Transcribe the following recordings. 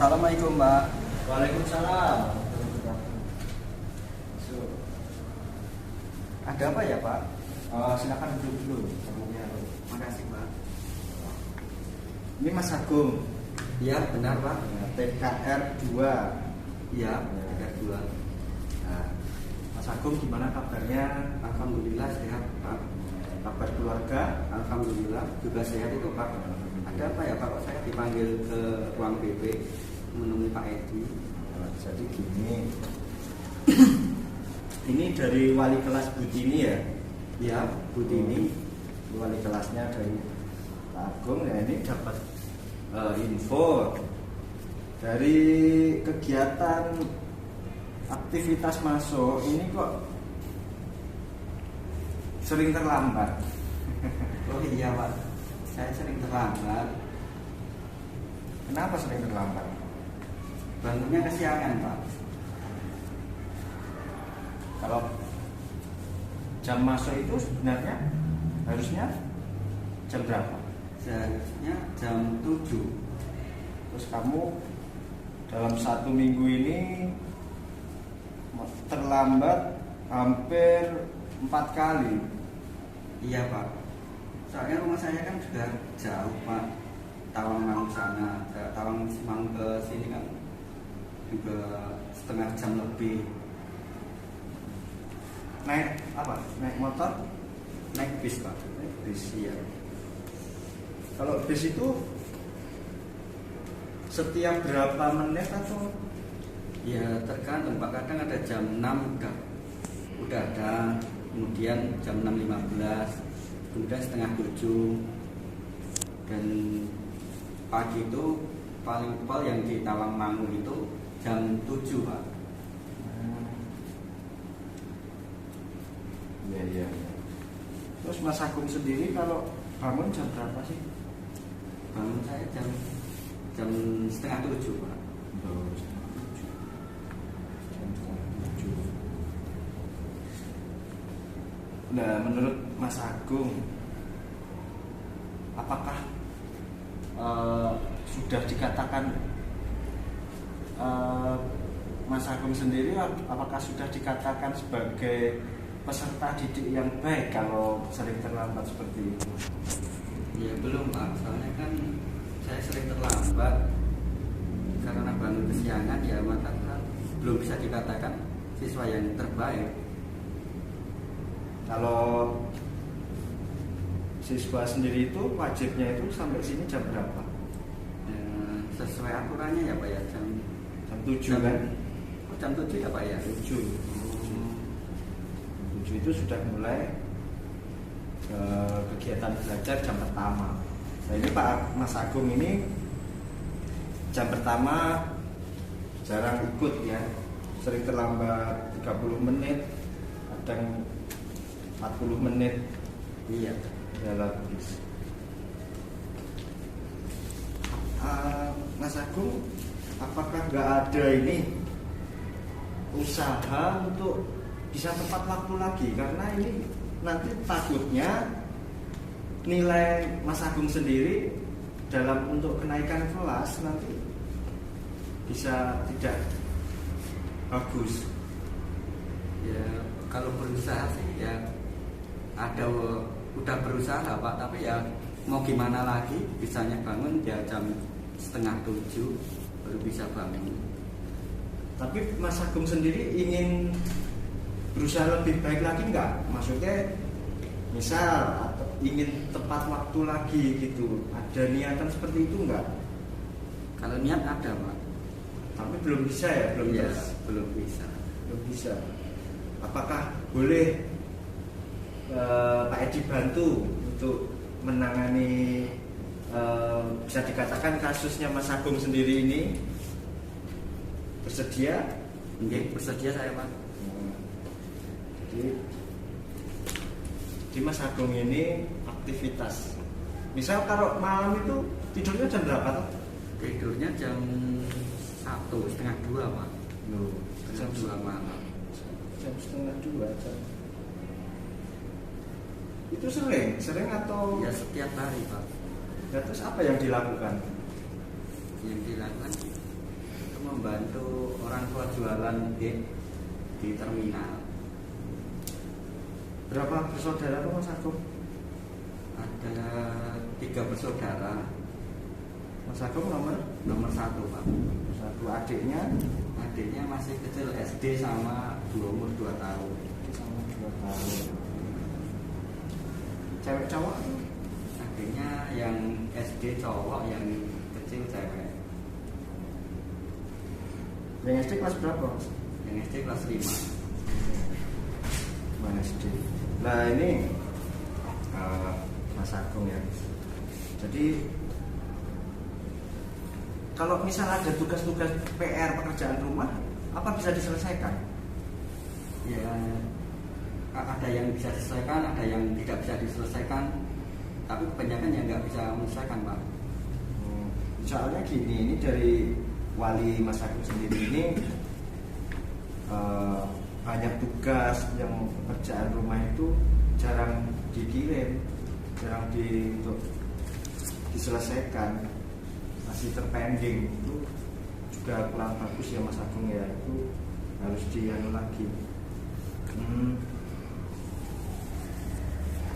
Assalamualaikum Mbak. Waalaikumsalam. Ada apa ya Pak? Silakan duduk dulu. Makasih Mbak. Ini Mas Agung. Iya benar Pak. TKR 2. Iya TKR 2. Nah, Mas Agung gimana kabarnya? Alhamdulillah sehat Pak. Kabar keluarga? Alhamdulillah juga sehat itu Pak. Ada apa ya Pak? Kok saya dipanggil ke ruang BP menemui Pak Edi? Jadi gini. Ini dari wali kelas Butini ya? Iya Butini. Wali kelasnya dari Pak Agung. Ya ini dapat info dari kegiatan aktivitas masuk ini kok sering terlambat. Oh iya Pak, saya sering terlambat. Kenapa sering terlambat? Bangunnya kesiangan Pak. Kalau jam masuk itu sebenarnya harusnya jam berapa? Seharusnya jam 7. Terus kamu dalam 1 minggu ini terlambat hampir 4 kali. Iya Pak. Soalnya rumah saya kan juga jauh Pak. Tawangmangu sana, ke Tawangmangu ke sini kan juga setengah jam lebih. Naik apa? Naik motor? Naik bis Pak. Naik bis. Iya. Kalau bis itu setiap berapa menit atau? Ya tergantung Pak. Kadang ada jam 6 udah ada. Kemudian jam 6.15, kemudian setengah 7, dan pagi itu paling pol yang di Tawangmangu itu jam 7 Pak. Iya. Terus Mas Agung sendiri kalau bangun jam berapa sih? Bangun saya jam setengah 7 Pak. Nah, menurut Mas Agung, apakah sudah dikatakan Mas Agung sendiri, apakah sudah dikatakan sebagai peserta didik yang baik kalau sering terlambat seperti itu? Ya belum Pak, soalnya kan saya sering terlambat karena bangun kesiangan, ya maka kan belum bisa dikatakan siswa yang terbaik. Kalau siswa sendiri itu wajibnya itu sampai sini jam berapa? Ya, sesuai aturannya ya Pak ya, jam 7 kan? Oh, jam 7 ya Pak ya? 7 itu sudah mulai kegiatan belajar jam pertama. Nah ini Pak Mas Agung ini jam pertama jarang ikut ya, sering terlambat 30 menit, kadang 40 menit. Iya. Dalam bis. Mas Agung, apakah nggak ada ini usaha untuk bisa tepat waktu lagi? Karena ini nanti takutnya nilai Mas Agung sendiri dalam untuk kenaikan kelas nanti bisa tidak bagus. Ya kalau berusaha sih ya ada, udah berusaha Pak, tapi ya mau gimana lagi, bisanya bangun ya jam setengah 7 baru bisa bangun. Tapi Mas Agung sendiri ingin berusaha lebih baik lagi nggak? Maksudnya misal atau ingin tepat waktu lagi gitu, ada niatan seperti itu nggak? Kalau niat ada Pak, Tapi belum bisa ya, belum ya, belum bisa. bisa. Apakah boleh Pak Edi bantu untuk menangani bisa dikatakan kasusnya Mas Agung sendiri ini? Bersedia? Oke, bersedia saya Pak. Jadi Mas Agung ini aktivitas. Misal kalau malam itu tidurnya jam berapa tuh? Tidurnya jam 1:30 Pak. Loh, Jam 2 malam. jam 1:30 jam. Itu sering atau Ya setiap hari Pak. ya, terus apa yang dilakukan? Yang dilakukan membantu orang tua jualan di terminal. Berapa bersaudara Pak Mas Agung? Ada 3 bersaudara. Mas Agung Nomor 1 Pak. satu. Adiknya masih kecil, SD sama umur 2 tahun. Sama 2 tahun. Cewek cowok? Adiknya yang SD cowok, yang kecil cewek. Yang SD kelas berapa? Yang SD kelas 5. SD. Nah ini Mas Agung ya. Jadi kalau misal ada tugas-tugas PR pekerjaan rumah, apa bisa diselesaikan? Ya, ada yang bisa diselesaikan, ada yang tidak bisa diselesaikan. Tapi kebanyakan yang nggak bisa menyelesaikan Pak. Soalnya gini, ini dari wali Mas Agung sendiri ini banyak tugas yang pekerjaan rumah itu jarang dikirim, jarang untuk diselesaikan, masih terpending. Itu juga kurang bagus ya Mas Agung ya, itu harus dianu lagi.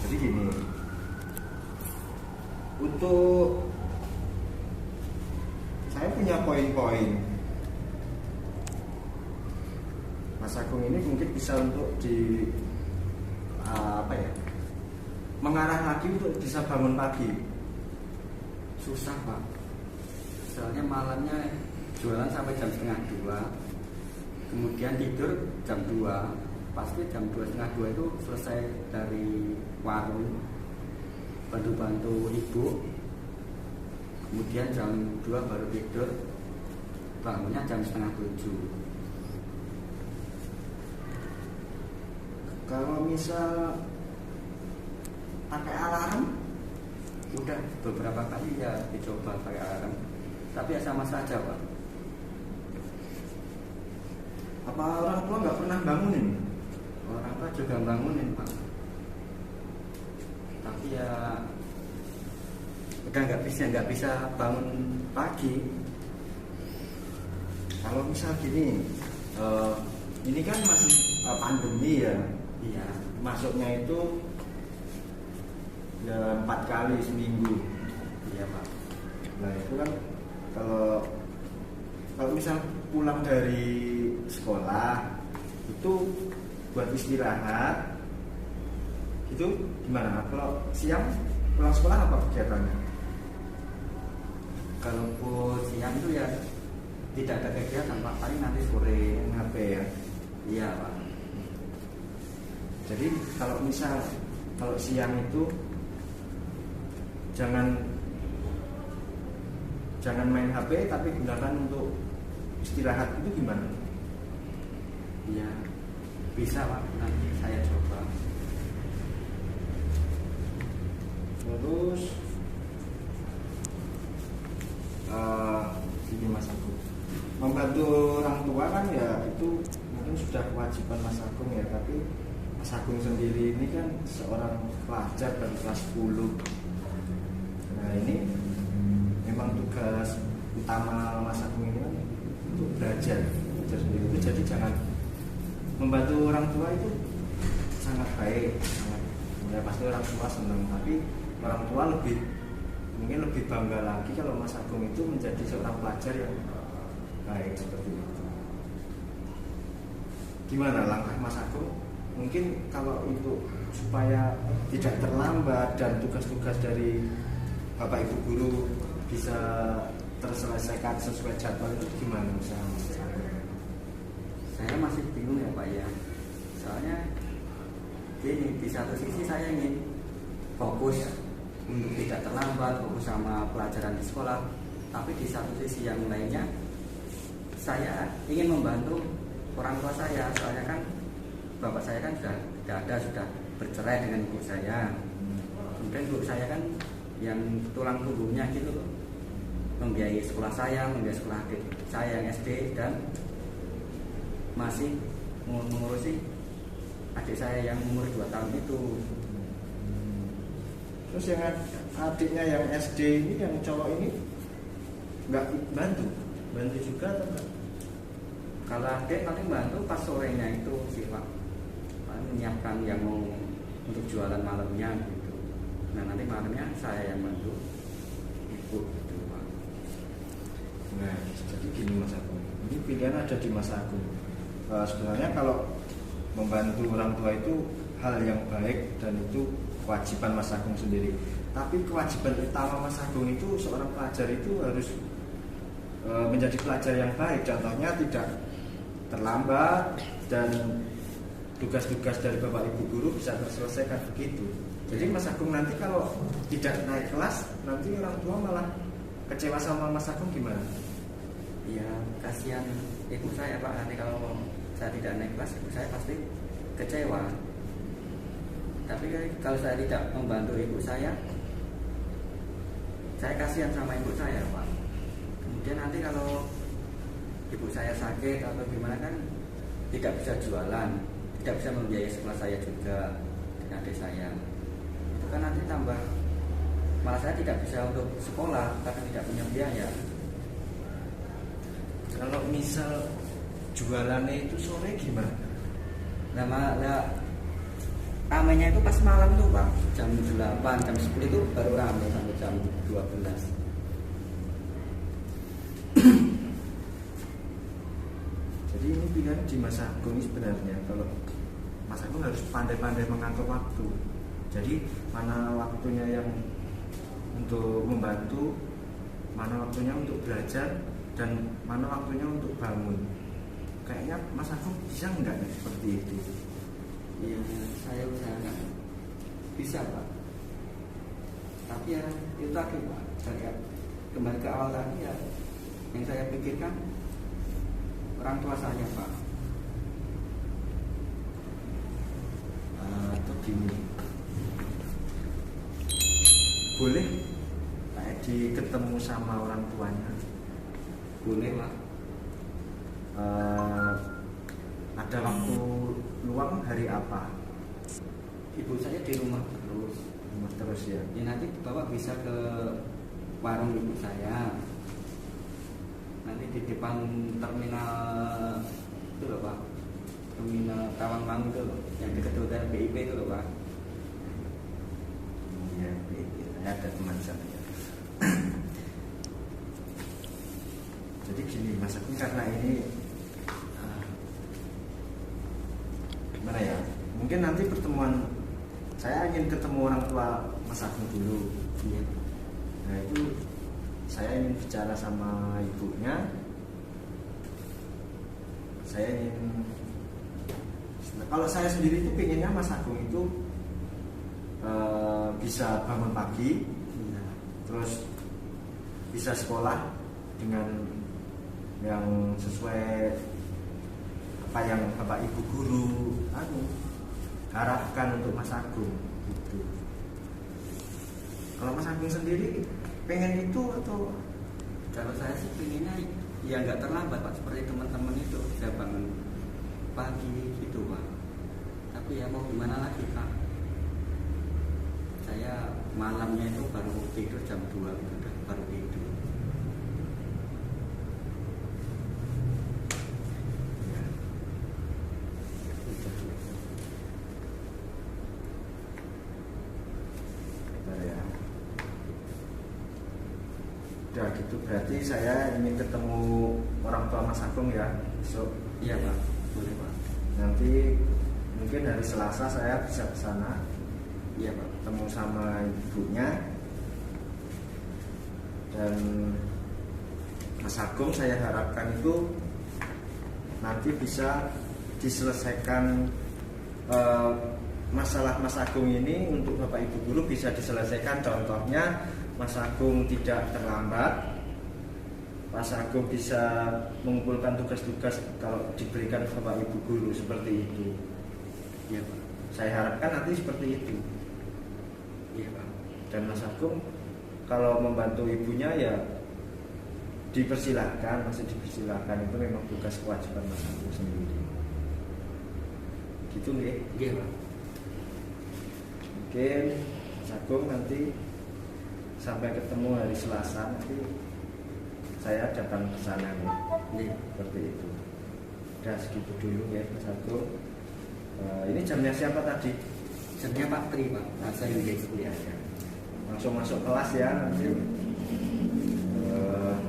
Jadi gini, untuk saya punya poin-poin. Mas Agung ini mungkin bisa untuk mengarah lagi untuk bisa bangun pagi. Susah Pak. Soalnya malamnya jualan sampai jam 1:30, kemudian tidur jam 2. Pasti jam 2:30 itu selesai dari warung, bantu-bantu ibu. Kemudian jam 2 baru tidur, bangunnya jam 6:30. Kalau misal pakai alarm, udah beberapa kali ya dicoba pakai alarm, tapi ya sama saja Pak. Apa orang tua nggak pernah bangunin? Orang tua juga bangunin Pak, tapi ya udah nggak bisa bangun pagi. Kalau misal gini, ini kan masih pandemi ya. Iya. Masuknya itu ya 4 kali seminggu. Iya Pak. Nah itu kan kalau misal pulang dari sekolah itu buat istirahat, itu gimana? Kalau siang pulang sekolah apa kegiatannya? Kalau siang itu ya tidak ada kegiatan Pak, paling nanti sore HP ya. Iya Pak. Jadi kalau siang itu jangan main HP tapi gunakan untuk istirahat, itu gimana? Iya bisa Pak, nanti saya coba. Terus ini Mas Agung, membantu orang tua kan ya itu mungkin sudah kewajiban Mas Agung ya, tapi Mas Agung sendiri ini kan seorang pelajar dari kelas 10. Nah ini memang tugas utama Mas Agung ini kan untuk belajar sendiri itu. Jadi jangan, membantu orang tua itu sangat baik, sangat, ya pasti orang tua senang, tapi orang tua mungkin lebih bangga lagi kalau Mas Agung itu menjadi seorang pelajar yang baik seperti itu. Gimana langkah Mas Agung? Mungkin kalau itu supaya tidak terlambat dan tugas-tugas dari Bapak Ibu guru bisa terselesaikan sesuai jadwal, itu gimana misalnya Mas Agung? Saya masih bingung ya Pak ya. Soalnya gini, di satu sisi saya ingin fokus untuk tidak terlambat, fokus sama pelajaran di sekolah, tapi di satu sisi yang lainnya saya ingin membantu orang tua saya. Soalnya kan bapak saya kan sudah tidak ada, sudah bercerai dengan ibu saya. Kemudian ibu saya kan yang tulang punggungnya gitu loh, membiayai sekolah saya, membiayai sekolah adik saya yang SD, dan masih mengurusi adik saya yang umur 2 tahun itu. Terus yang adiknya yang SD ini, yang cowok ini nggak bantu juga atau enggak? Kalau adik paling bantu pas sorenya itu sih Pak, paling menyiapkan yang mau untuk jualan malamnya gitu. Nah nanti malamnya saya yang bantu ibu gitu Pak. Nah, jadi gini Mas Agung, ini pilihan ada di Mas Agung. Sebenarnya kalau membantu orang tua itu hal yang baik dan itu kewajiban Mas Agung sendiri. Tapi kewajiban utama Mas Agung itu seorang pelajar itu harus menjadi pelajar yang baik. Contohnya tidak terlambat dan tugas-tugas dari Bapak Ibu guru bisa terselesaikan begitu. Jadi Mas Agung nanti kalau tidak naik kelas, nanti orang tua malah kecewa sama Mas Agung gimana? Ya kasihan ibu saya Pak, nanti kalau saya tidak naik kelas ibu saya pasti kecewa. Tapi kalau saya tidak membantu ibu saya kasihan sama ibu saya Pak. Kemudian nanti kalau ibu saya sakit atau gimana kan tidak bisa jualan, tidak bisa membiayai sekolah saya juga dan adik saya. Itu kan nanti tambah, malah saya tidak bisa untuk sekolah karena tidak punya biaya. Kalau misal jualannya itu sore gimana? Ramainya itu pas malam tuh Pak, jam 8, jam 10 itu baru ramai sampai jam 12. Jadi ini pilihan di Mas Agung sebenarnya. Kalau Mas Agung harus pandai-pandai mengatur waktu. Jadi mana waktunya yang untuk membantu, mana waktunya untuk belajar, dan mana waktunya untuk bangun. Kayaknya Mas Agung bisa nggak nih seperti itu? Iya, saya usahakan bisa Pak. Tapi ya itu tadi Pak, saya kembali ke awal tadi ya, yang saya pikirkan orang tua saya Pak. Atau gini, boleh Pak Edi ketemu sama orang tuanya? Boleh Pak. Ada waktu luang hari apa? Ibu saya di rumah terus. Rumah terus ya. Ya nanti Bapak bisa ke warung ibu saya. Nanti di depan terminal itu loh Pak. Terminal Tawangmangu itu loh, yang dekat hotel BIP itu loh Pak. Iya, saya ada teman sana ya. Jadi gini Mas Agung, karena ini gimana ya? Mungkin nanti pertemuan saya ingin ketemu orang tua Mas Agung dulu. Iya. Nah itu saya ingin bicara sama ibunya. Saya ingin, kalau saya sendiri itu pengennya Mas Agung itu bisa bangun pagi, Iya. terus bisa sekolah dengan yang sesuai apa yang Bapak Ibu guru harapkan untuk Mas Agung gitu. Kalau Mas Agung sendiri pengen itu atau? Kalau saya sih pengennya ya nggak terlambat Pak, seperti teman-teman itu bisa bangun pagi gitu Pak. Tapi ya mau gimana lagi Pak, saya malamnya itu baru tidur jam 2 udah baru tidur. Ya. Bentar ya. Udah gitu berarti saya ingin ketemu orang tua Mas Agung ya besok. Iya Pak, boleh Pak. Nanti mungkin hari Selasa saya bisa ke sana. Iya Pak. Ketemu sama ibunya. Dan Mas Agung saya harapkan itu nanti bisa diselesaikan masalah Mas Agung ini untuk Bapak Ibu guru bisa diselesaikan. Contohnya Mas Agung tidak terlambat, Mas Agung bisa mengumpulkan tugas-tugas kalau diberikan Bapak Ibu guru seperti itu. Iya Pak. Saya harapkan nanti seperti itu. Iya Pak. Dan Mas Agung kalau membantu ibunya ya dipersilahkan, masih dipersilahkan, itu memang tugas kewajiban Mas Agung sendiri. Gitu nih. Iya Pak. Mungkin Mas Agung nanti sampai ketemu hari Selasa nanti saya datang ke sana nih. Iya. Seperti itu. Udah segitu dulu ya Mas Agung. Ini jamnya siapa tadi? Jamnya Pak Tri, Pak. Saya Inggris kuliah ya. Langsung masuk kelas ya nanti.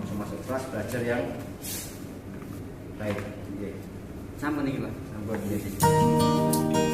Langsung masuk kelas belajar yang baik. Sama nih, Pak. Sampai di